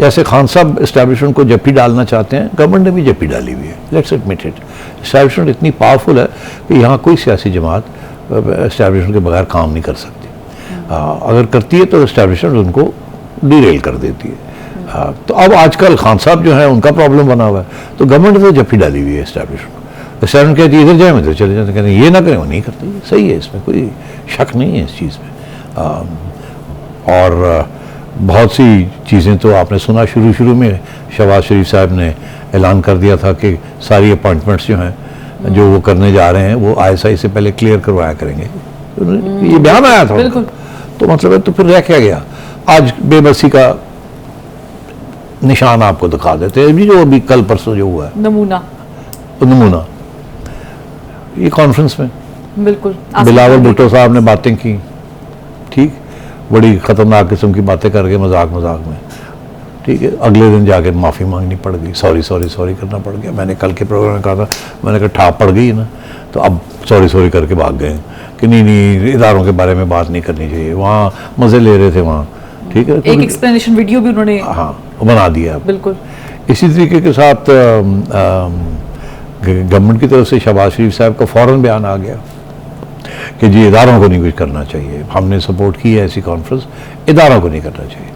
जैसे खान साहब इस्टेब्लिशमेंट को जप्पी डालना चाहते हैं, गवर्नमेंट ने भी जप्पी डाली हुई है, लेट्स एडमिट इट। इस्टेब्लिशमेंट इतनी पावरफुल है कि यहाँ कोई सियासी जमात इस्टेब्लिशमेंट के बगैर काम नहीं कर सकती। अगर करती है तो इस्टेब्लिशमेंट उनको डीरेल कर देती है। तो अब आजकल खान साहब जो है उनका प्रॉब्लम बना हुआ है, तो गवर्नमेंट ने जप्पी डाली हुई है इस्टेब्लिशमेंट। इस्टेब्लिशमेंट कहती है इधर जाए इधर चले जाते, कहते हैं ये ना करें वो नहीं करते, सही है, इसमें कोई शक नहीं है इस चीज़ में। और बहुत सी चीज़ें तो आपने सुना, शुरू में शहबाज शरीफ साहब ने ऐलान कर दिया था कि सारी अपॉइंटमेंट्स जो हैं जो वो करने जा रहे हैं वो ISI से पहले क्लियर करवाया करेंगे। ये बयान आया था, तो मतलब है, तो फिर रह क्या गया। आज बेबसी का निशान आपको दिखा देते हैं, जो अभी कल परसों जो हुआ है, नमूना ये कॉन्फ्रेंस में बिल्कुल बिलावल भुट्टो साहब ने बातें की, ठीक, बड़ी ख़तरनाक किस्म की बातें करके मजाक में, ठीक है। अगले दिन जाके माफ़ी मांगनी पड़ गई, सॉरी करना पड़ गया। मैंने कल के प्रोग्राम में कहा था, मैंने कहा ठाप पड़ गई ना, तो अब सॉरी करके भाग गए कि नहीं इदारों के बारे में बात नहीं करनी चाहिए, वहाँ मज़े ले रहे थे वहाँ, ठीक है। एक एक्सप्लेनेशन वीडियो भी उन्होंने बना दिया। बिल्कुल इसी तरीके के साथ गवर्नमेंट की तरफ से शहबाज शरीफ साहब का फ़ौरन बयान आ गया कि जी इदारों को नहीं कुछ करना चाहिए, हमने सपोर्ट की है ऐसी कॉन्फ्रेंस, इदारों को नहीं करना चाहिए।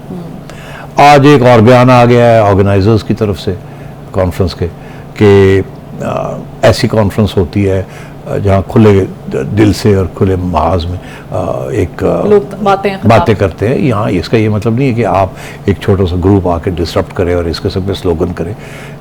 आज एक और बयान आ गया है ऑर्गेनाइजर्स की तरफ से कॉन्फ्रेंस के कि ऐसी कॉन्फ्रेंस होती है जहाँ खुले दिल से और खुले महाज में एक लोग बातें करते हैं। यहाँ इसका ये मतलब नहीं है कि आप एक छोटा सा ग्रुप आके डिस्टर्ब करें और इस किस्म के स्लोगन करें।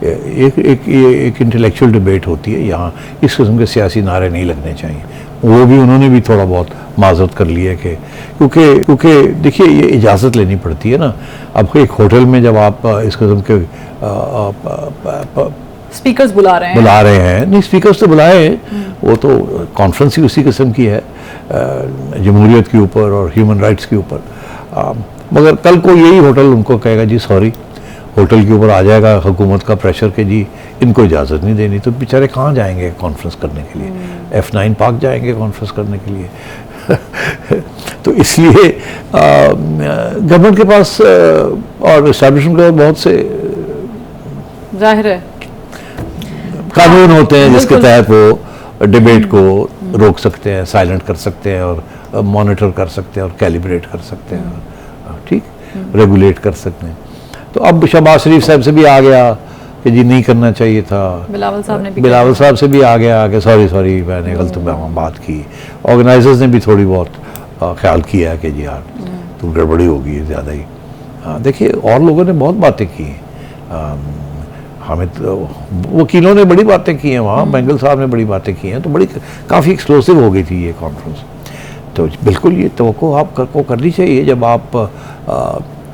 एक इंटेलेक्चुअल डिबेट होती है, यहाँ इस किस्म के सियासी नारे नहीं लगने चाहिए। वो भी उन्होंने भी थोड़ा बहुत माजरत कर ली है कि क्योंकि देखिए ये इजाज़त लेनी पड़ती है ना। अब एक होटल में जब आप इस किस्म के स्पीकर्स बुला रहे हैं, नहीं स्पीकर्स तो बुलाए हैं, वो तो कॉन्फ्रेंस ही उसी किस्म की है जमहूरियत के ऊपर और ह्यूमन राइट्स के ऊपर। मगर कल को यही होटल उनको कहेगा जी सॉरी, होटल के ऊपर आ जाएगा हुकूमत का प्रेशर कि जी इनको इजाज़त नहीं देनी, तो बेचारे कहाँ जाएंगे कॉन्फ्रेंस करने के लिए? F9 पार्क जाएंगे कॉन्फ्रेंस करने के लिए। तो इसलिए गवर्नमेंट के पास और एस्टैब्लिशमेंट के बहुत से जाहिर है कानून होते हैं जिसके तहत वो डिबेट को रोक सकते हैं, साइलेंट कर सकते हैं और मॉनिटर कर सकते हैं और कैलिब्रेट कर सकते हैं, ठीक, रेगुलेट कर सकते हैं। तो अब शहबाज शरीफ साहब से भी आ गया कि जी नहीं करना चाहिए था, बिलावल साहब से भी आ गया कि सॉरी मैंने गलत बात की। ऑर्गेनाइजर्स ने भी थोड़ी बहुत ख्याल किया कि जी यार तुम गड़बड़ी होगी ज़्यादा ही। देखिए और लोगों ने बहुत बातें की, हमें तो वकीलों ने बड़ी बातें की हैं वहाँ, बेंगल साहब ने बड़ी बातें की हैं, तो बड़ी काफ़ी एक्सक्लूसिव हो गई थी ये कॉन्फ्रेंस। तो बिल्कुल ये तवक्को आपको करनी चाहिए, जब आप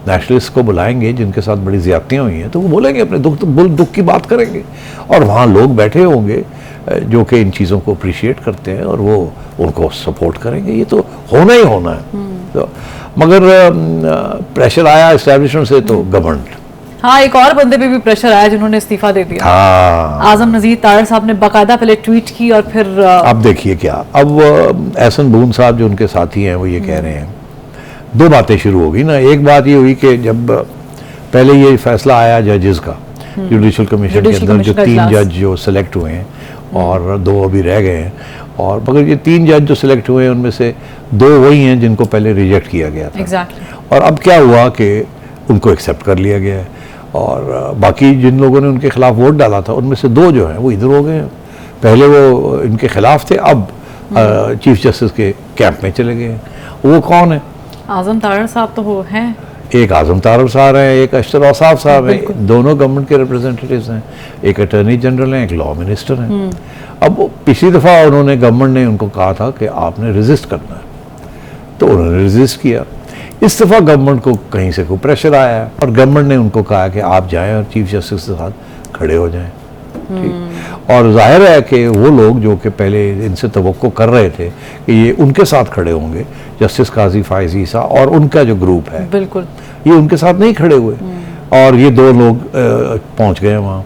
नेशनलिस्ट को बुलाएंगे जिनके साथ बड़ी ज़्यादतियाँ हुई हैं तो वो बोलेंगे, अपने दुख की बात करेंगे, और वहाँ लोग बैठे होंगे जो कि इन चीज़ों को अप्रिशिएट करते हैं और वो उनको सपोर्ट करेंगे। ये तो होना ही होना है। तो मगर प्रेशर आया इस्टेब्लिशमेंट से तो गवर्नमेंट, हाँ, एक और बंदे पे भी प्रेशर आया जिन्होंने इस्तीफा दे दिया। आजम नज़ीर तारड़ साहब ने बाकायदा पहले ट्वीट की और फिर अब देखिए क्या, अब एहसन बून साहब जो उनके साथी हैं वो ये कह रहे हैं, दो बातें शुरू होगी ना। एक बात ये हुई कि जब पहले ये फैसला आया जजेस का, जुडिशल कमीशन के अंदर जो 3 जज जो सिलेक्ट हुए हैं और 2 अभी रह गए हैं, और मगर ये 3 जज जो सिलेक्ट हुए हैं उनमें से 2 वही हैं जिनको पहले रिजेक्ट किया गया था। और अब क्या हुआ कि उनको एक्सेप्ट कर लिया गया है, और बाकी जिन लोगों ने उनके खिलाफ वोट डाला था उनमें से 2 जो हैं वो इधर हो गए हैं। पहले वो इनके खिलाफ थे, अब चीफ जस्टिस के कैंप में चले गए हैं। वो कौन है? आजम तारड़ साहब तो वो हैं, एक आजम तारड़ साहब हैं, एक अशतर औसाफ साहब हैं, दोनों गवर्नमेंट के रिप्रेजेंटेटिव्स हैं। एक अटर्नी जनरल हैं, एक लॉ मिनिस्टर हैं। अब पिछली दफ़ा उन्होंने गवर्नमेंट ने उनको कहा था कि आपने रेजिस्ट करना है, तो उन्होंने रेजिस्ट किया। इस दफ़ा गवर्नमेंट को कहीं से कोई प्रेशर आया है और गवर्नमेंट ने उनको कहा कि आप जाएं और चीफ जस्टिस के साथ खड़े हो जाएं, ठीक। और जाहिर है कि वो लोग जो कि पहले इनसे तवक्को कर रहे थे कि ये उनके साथ खड़े होंगे, जस्टिस काजी फायज़ ईसा और उनका जो ग्रुप है, बिल्कुल ये उनके साथ नहीं खड़े हुए, और ये 2 लोग पहुंच गए वहाँ।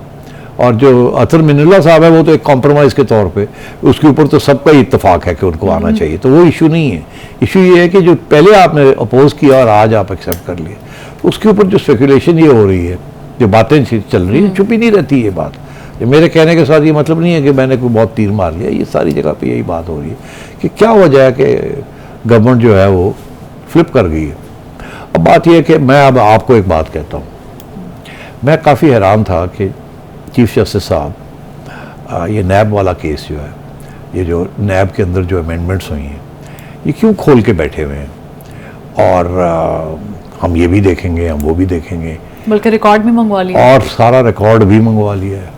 और जो अतर मिनुल्लाह साहब है वो तो एक कॉम्प्रोमाइज़ के तौर पे, उसके ऊपर तो सबका ही इत्तेफाक है कि उनको आना चाहिए, तो वो इशू नहीं है। इशू ये है कि जो पहले आपने अपोज किया और आज आप एक्सेप्ट कर लिए, उसके ऊपर जो स्पेकुलेशन ये हो रही है, जो बातें चल रही है, छुपी नहीं रहती ये बात। ये मेरे कहने के साथ ये मतलब नहीं है कि मैंने कोई बहुत तीर मार लिया, ये सारी जगह पे यही बात हो रही है कि क्या वजह है कि गवर्नमेंट जो है वो फ्लिप कर गई है। अब बात यह है कि मैं अब आपको एक बात कहता हूँ, मैं काफ़ी हैरान था कि चीफ जस्टिस साहब ये नैब वाला केस जो है, ये जो नैब के अंदर जो अमेंडमेंट्स हुई हैं, ये क्यों खोल के बैठे हुए हैं, और हम ये भी देखेंगे, हम वो भी देखेंगे, बल्कि रिकॉर्ड भी मंगवा लिया और सारा रिकॉर्ड भी मंगवा लिया है।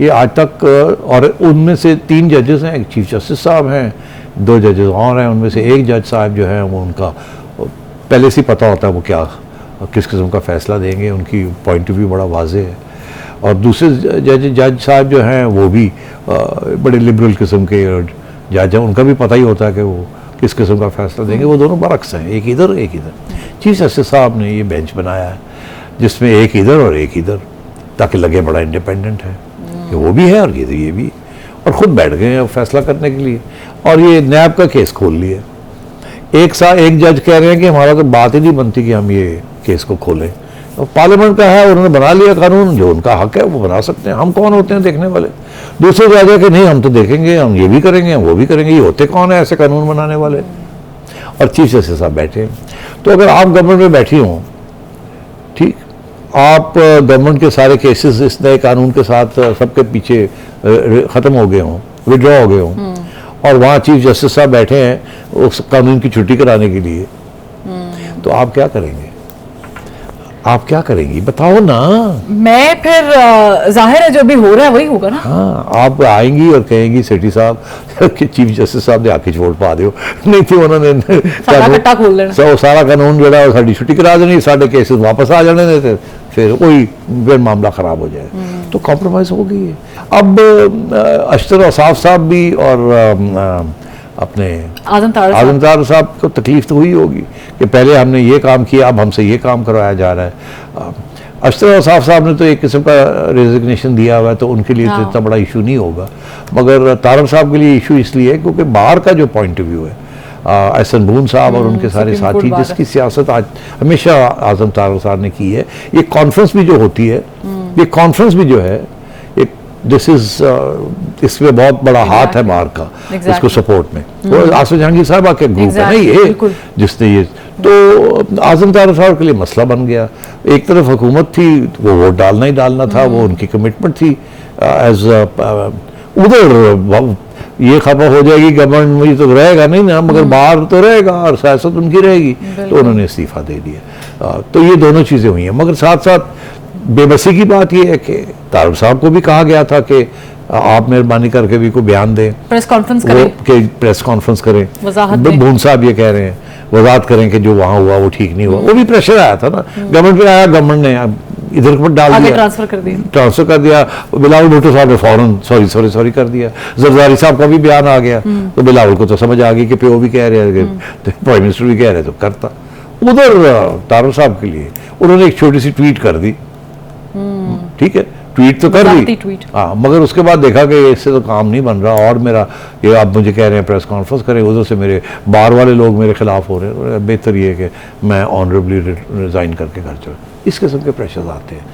ये आज तक, और उनमें से 3 जजेस हैं, एक चीफ जस्टिस साहब हैं, 2 जजेस और हैं, उनमें से एक जज साहब जो है वो उनका पहले से पता होता है वो क्या किस किस्म का फ़ैसला देंगे, उनकी पॉइंट ऑफ व्यू बड़ा वाज़ेह है। और दूसरे जज साहब जो हैं वो भी बड़े लिबरल किस्म के जज हैं, उनका भी पता ही होता है कि वो किस किस्म का फ़ैसला देंगे। वो दोनों बरक्स हैं, एक इधर एक इधर। चीफ जस्टिस साहब ने ये बेंच बनाया है जिसमें एक इधर और एक इधर, ताकि लगे बड़ा इंडिपेंडेंट है कि वो भी है और ये भी, और ख़ुद बैठ गए हैं फैसला करने के लिए। और ये नैब का केस खोल लिया। एक जज कह रहे हैं कि हमारा तो बात ही नहीं बनती कि हम ये केस को खोलें। और पार्लियामेंट का है, उन्होंने बना लिया कानून, जो उनका हक है वो बना सकते हैं, हम कौन होते हैं देखने वाले। दूसरे जज है कि नहीं हम तो देखेंगे, हम ये भी करेंगे, हम वो भी करेंगे, ये होते कौन है ऐसे कानून बनाने वाले। और चीफ जस्टिस साहब बैठे हैं। तो अगर आप गवर्नमेंट में बैठी हों, ठीक, आप गवर्नमेंट के सारे केसेस इस नए कानून के साथ सबके पीछे ख़त्म हो गए हों, विड्रॉ हो गए हों, और वहाँ चीफ जस्टिस साहब बैठे हैं उस कानून की छुट्टी कराने के लिए, तो आप क्या करेंगे? आप क्या करेंगी बताओ ना। मैं फिर जाहिर है जो भी हो रहा है वही होगा ना। हाँ, आप आएंगी और कहेंगी सेठी साहब कि चीफ जस्टिस साहब ने आके छोड़ पा दो, नहीं थी उन्होंने कट्टा खोल देना, सारा कानून जो है साड़ी छुट्टी करा देनी, साढ़े केसेस वापस आ जाने देते, फिर वही फिर मामला ख़राब हो जाए। तो कॉम्प्रोमाइज़ हो गई है। अब अशतर औसाफ साहब भी और अपने आज़म तार साहब को तकलीफ तो हुई होगी कि पहले हमने ये काम किया, अब हमसे ये काम करवाया जा रहा है। अशतर औसाफ साहब ने तो एक किस्म का रेजिग्नेशन दिया हुआ है, तो उनके लिए तो इतना बड़ा इशू नहीं होगा, मगर तारड़ साहब के लिए इशू इसलिए है क्योंकि बाहर का जो पॉइंट ऑफ व्यू है, एहसन बून साहब और उनके सारे साथी जिसकी सियासत आज हमेशा आज़म तारड़ साहब ने की है। ये कॉन्फ्रेंस भी जो होती है, ये कॉन्फ्रेंस भी जो है, दिस इज इसमें बहुत बड़ा हाथ है बाहर का, इसको सपोर्ट में। वो आसिफ जहांगीर साहब के ग्रुप है ना ये, जिसने ये, तो आज़म तारड़ साहब के लिए मसला बन गया। एक तरफ हुकूमत थी, वो वोट डालना ही डालना था, वो उनकी कमिटमेंट थी। एज उधर ये खबर हो जाएगी गवर्नमेंट में तो रहेगा नहीं ना, मगर बाहर तो रहेगा और सियासत उनकी रहेगी, तो उन्होंने इस्तीफा दे दिया। तो ये दोनों चीज़ें हुई हैं, मगर साथ साथ बेबसी की बात यह है कि तारड़ साहब को भी कहा गया था कि आप मेहरबानी करके भी कोई बयान दें, प्रेस कॉन्फ्रेंस करें, प्रेस कॉन्फ्रेंस करें, वजाहत भून साहब ये कह रहे हैं वजाहत करें कि जो वहाँ हुआ वो ठीक नहीं हुआ। वो भी प्रेशर आया था ना, गवर्नमेंट पे आया, गवर्नमेंट ने इधर पर डाल दिया, ट्रांसफर कर दिया। बिलावल भुट्टो साहब ने फौरन सॉरी कर दिया। जरदारी साहब का भी बयान आ गया, तो बिलावल को तो समझ आ गई कि पीओ भी कह रहे हैं, प्राइम मिनिस्टर भी कह रहे तो करता। उधर तारड़ साहब के लिए उन्होंने एक छोटी सी ट्वीट कर दी, ठीक है, ट्वीट तो कर दी, हाँ, मगर उसके बाद देखा कि इससे तो काम नहीं बन रहा, और मेरा ये आप मुझे कह रहे हैं प्रेस कॉन्फ्रेंस करें, उधर से मेरे बाहर वाले लोग मेरे खिलाफ हो रहे हैं, बेहतर ये है कि मैं ऑनरेबली रिजाइन करके घर चला। इस किस्म के प्रेशर्स आते हैं।